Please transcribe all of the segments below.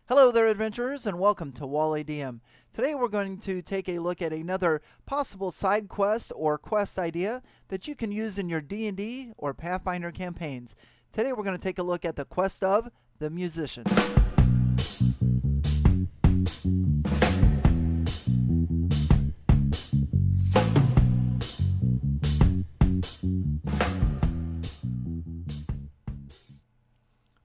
Hello there, adventurers, and welcome to Wally D. Today we're going to take a look at another possible side quest or quest idea that you can use in your D&D or Pathfinder campaigns. Today we're going to take a look at the quest of the musician.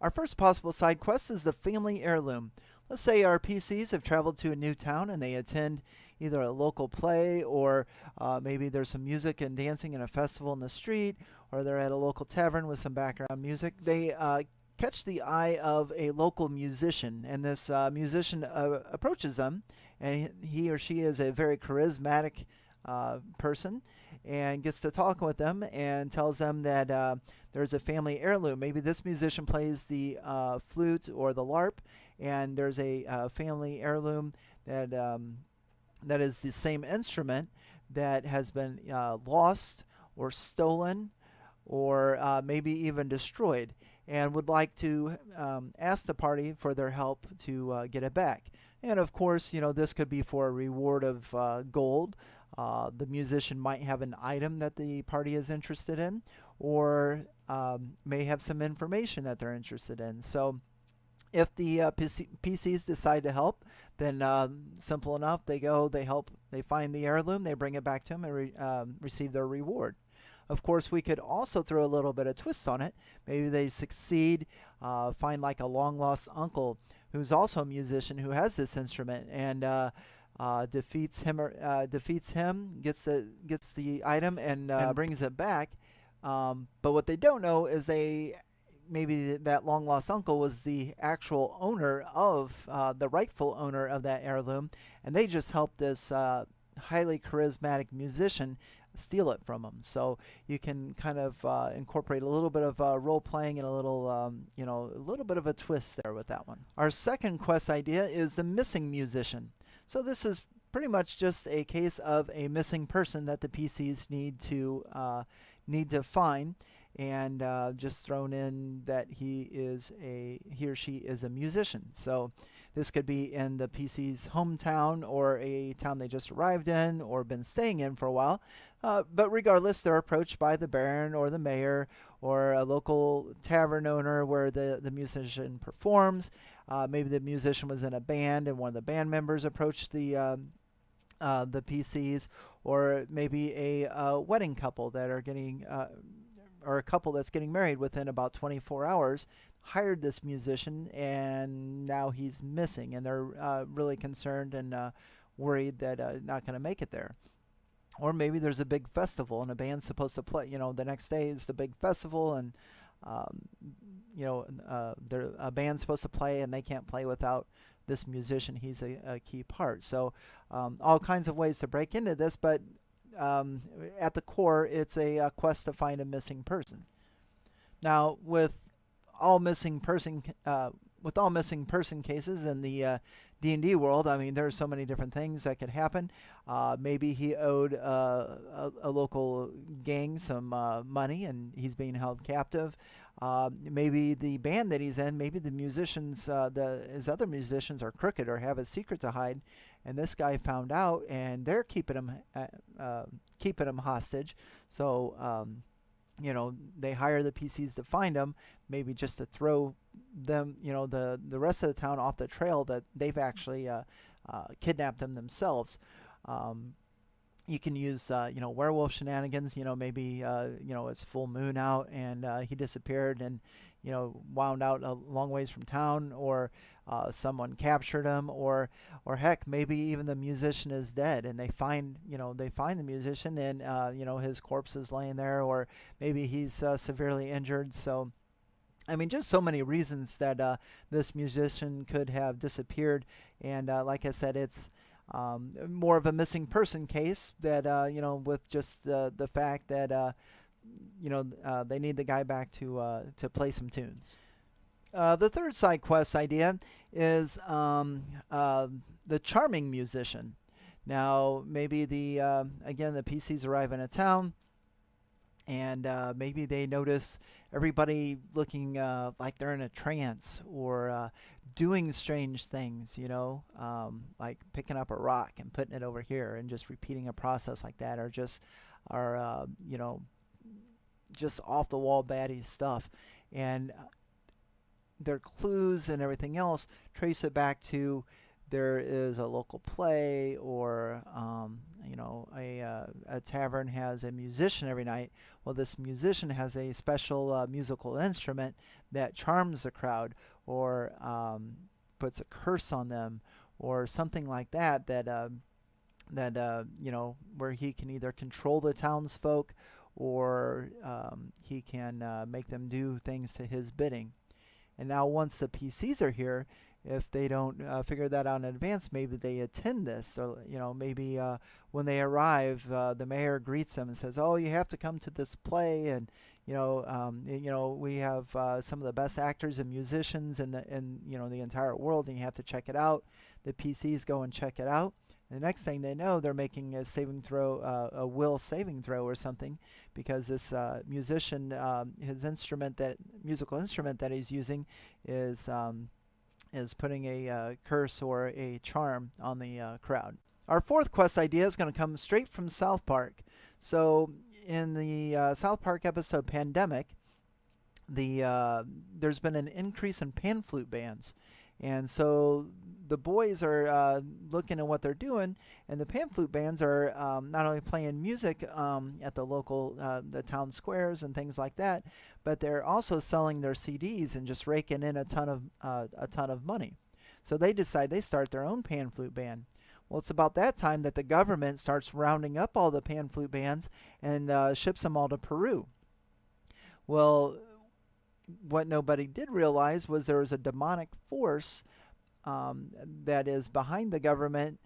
Our first possible side quest is the family heirloom. Let's say our PCs have traveled to a new town and they attend either a local play or maybe there's some music and dancing in a festival in the street, or they're at a local tavern with some background music. They catch the eye of a local musician, and this musician approaches them, and he or she is a very charismatic person and gets to talking with them and tells them that there's a family heirloom. Maybe this musician plays the flute or the larp, and there's a family heirloom that is the same instrument that has been lost or stolen or maybe even destroyed, and would like to ask the party for their help to get it back. And of course, this could be for a reward of gold. The musician might have an item that the party is interested in, or may have some information that they're interested in. So if the PCs decide to help, then simple enough, they go, they help, they find the heirloom, they bring it back to them and receive their reward. Of course, we could also throw a little bit of twist on it. Maybe they succeed, find like a long-lost uncle who's also a musician who has this instrument, and defeats him, gets the item, and brings it back. But what they don't know is maybe that long lost uncle was the actual owner of the rightful owner of that heirloom, and they just helped this highly charismatic musician steal it from him. So you can kind of incorporate a little bit of role playing and a little bit of a twist there with that one. Our second quest idea is the missing musician. So this is pretty much just a case of a missing person that the PCs need to find, and just thrown in that he or she is a musician. So this could be in the PC's hometown or a town they just arrived in or been staying in for a while. But regardless, they're approached by the Baron or the Mayor or a local tavern owner where the musician performs. Maybe the musician was in a band and one of the band members approached the PCs, or maybe a wedding couple that are getting or a couple that's getting married within about 24 hours hired this musician, and now he's missing, and they're really concerned and worried that not going to make it there. Or maybe there's a big festival and a band's supposed to play. The next day is the big festival, and a band's supposed to play, and they can't play without this musician. He's a key part. So all kinds of ways to break into this, but at the core, it's a quest to find a missing person. Now, with all missing person cases in the D&D world, I mean, there's so many different things that could happen. Maybe he owed a local gang some money, and he's being held captive. Maybe the band that he's in, maybe the musicians, his other musicians are crooked or have a secret to hide, and this guy found out, and they're keeping him hostage. So they hire the PCs to find him, maybe just to throw them, the rest of the town off the trail that they've actually kidnapped them themselves. You can use werewolf shenanigans. Maybe it's full moon out and he disappeared and wound out a long ways from town, or someone captured him, or heck, maybe even the musician is dead and they find the musician, and his corpse is laying there, or maybe he's severely injured. So I mean, just so many reasons that this musician could have disappeared, and like I said, it's more of a missing person case that with just the fact that they need the guy back to play some tunes. The third side quest idea is the charming musician. Now, maybe again, the PCs arrive in a town, and maybe they notice everybody looking like they're in a trance or doing strange things, like picking up a rock and putting it over here and just repeating a process like that, or just are just off the wall baddie stuff, and their clues and everything else trace it back to there is a local play, or a tavern has a musician every night. Well, this musician has a special musical instrument that charms the crowd, or puts a curse on them, or something like that. Where he can either control the townsfolk, or he can make them do things to his bidding. And now, once the PCs are here, if they don't figure that out in advance, maybe they attend this. Or, maybe when they arrive, the mayor greets them and says, "Oh, you have to come to this play, and we have some of the best actors and musicians in the entire world, and you have to check it out." The PCs go and check it out. The next thing they know, they're making a saving throw, a will saving throw or something, because this musician, his musical instrument that he's using, is putting a curse or a charm on the crowd. Our fourth quest idea is going to come straight from South Park. So in the South Park episode Pandemic, there's been an increase in pan flute bands. And so the boys are looking at what they're doing, and the pan flute bands are not only playing music at the local, the town squares and things like that, but they're also selling their CDs and just raking in a ton of money. So they decide they start their own pan flute band. Well, it's about that time that the government starts rounding up all the pan flute bands and ships them all to Peru. Well, what nobody did realize was there was a demonic force that is behind the government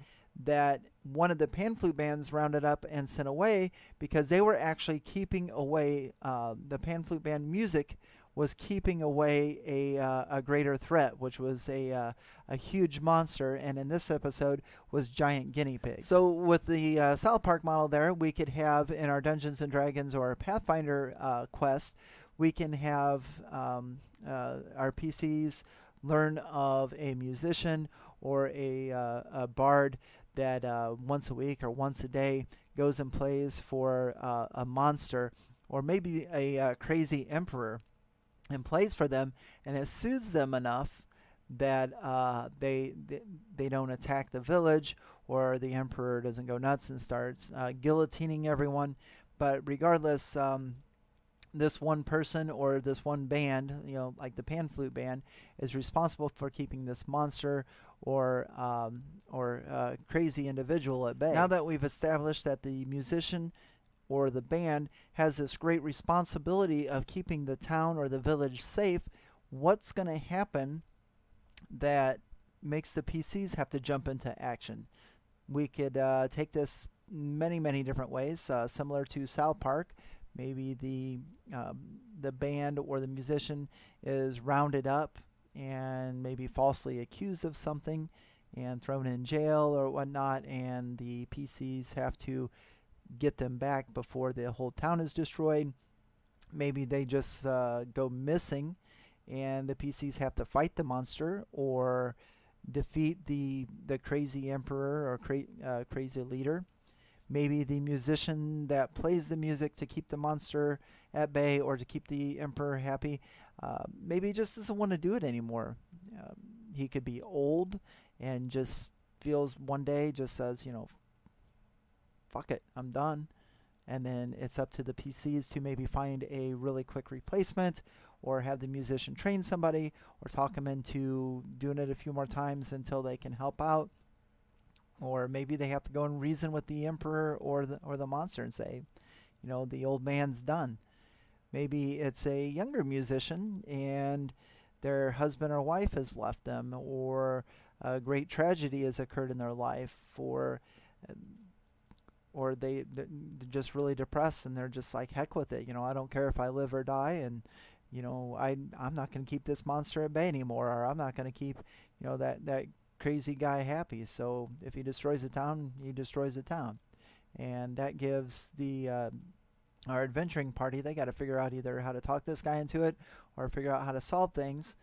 that one of the pan flute bands rounded up and sent away, because they were actually keeping away, the pan flute band music was keeping away a greater threat, which was a huge monster, and in this episode was giant guinea pigs. So with the South Park model there, we could have in our Dungeons and Dragons or Pathfinder quest, we can have our PCs learn of a musician or a bard that once a week or once a day goes and plays for a monster, or maybe a crazy emperor, and plays for them, and it soothes them enough that they don't attack the village, or the emperor doesn't go nuts and starts guillotining everyone. But regardless, this one person or this one band, like the pan flute band, is responsible for keeping this monster or crazy individual at bay. Now that we've established that the musician or the band has this great responsibility of keeping the town or the village safe, what's going to happen that makes the PCs have to jump into action? We could take this many, many different ways, similar to South Park. Maybe the band or the musician is rounded up and maybe falsely accused of something and thrown in jail or whatnot, and the PCs have to get them back before the whole town is destroyed. Maybe they just go missing, and the PCs have to fight the monster or defeat the crazy emperor or crazy leader. Maybe the musician that plays the music to keep the monster at bay or to keep the emperor happy, maybe he just doesn't want to do it anymore. He could be old and just feels one day, just says, fuck it, I'm done. And then it's up to the PCs to maybe find a really quick replacement, or have the musician train somebody, or talk them into doing it a few more times until they can help out. Or maybe they have to go and reason with the emperor or the monster and say, the old man's done. Maybe it's a younger musician and their husband or wife has left them, or a great tragedy has occurred in their life, or they're just really depressed and they're just like, heck with it. I don't care if I live or die, and I'm not going to keep this monster at bay anymore, or I'm not going to keep that crazy guy happy. So if he destroys the town, he destroys the town, and that gives the our adventuring party, they got to figure out either how to talk this guy into it or figure out how to solve things,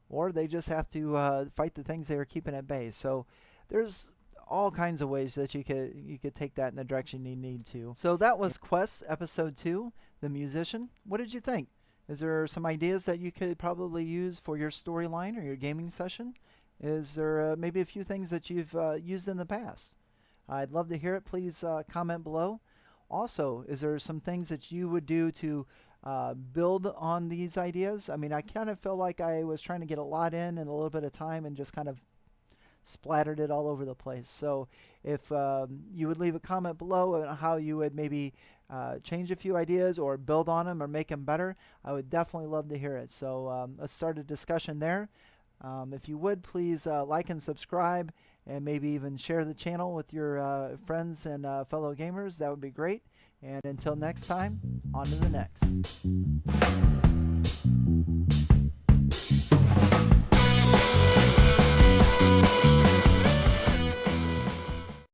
or they just have to fight the things they are keeping at bay. So there's all kinds of ways that you could take that in the direction you need to. So that was Quests Episode 2, The Musician. What did you think? Is there some ideas that you could probably use for your storyline or your gaming session? Is there maybe a few things that you've used in the past? I'd love to hear it. Please comment below. Also, is there some things that you would do to build on these ideas? I mean, I kind of feel like I was trying to get a lot in a little bit of time and just kind of splattered it all over the place. So if you would leave a comment below on how you would maybe change a few ideas or build on them or make them better, I would definitely love to hear it. So let's start a discussion there. If you would, please like and subscribe, and maybe even share the channel with your friends and fellow gamers. That would be great. And until next time, on to the next.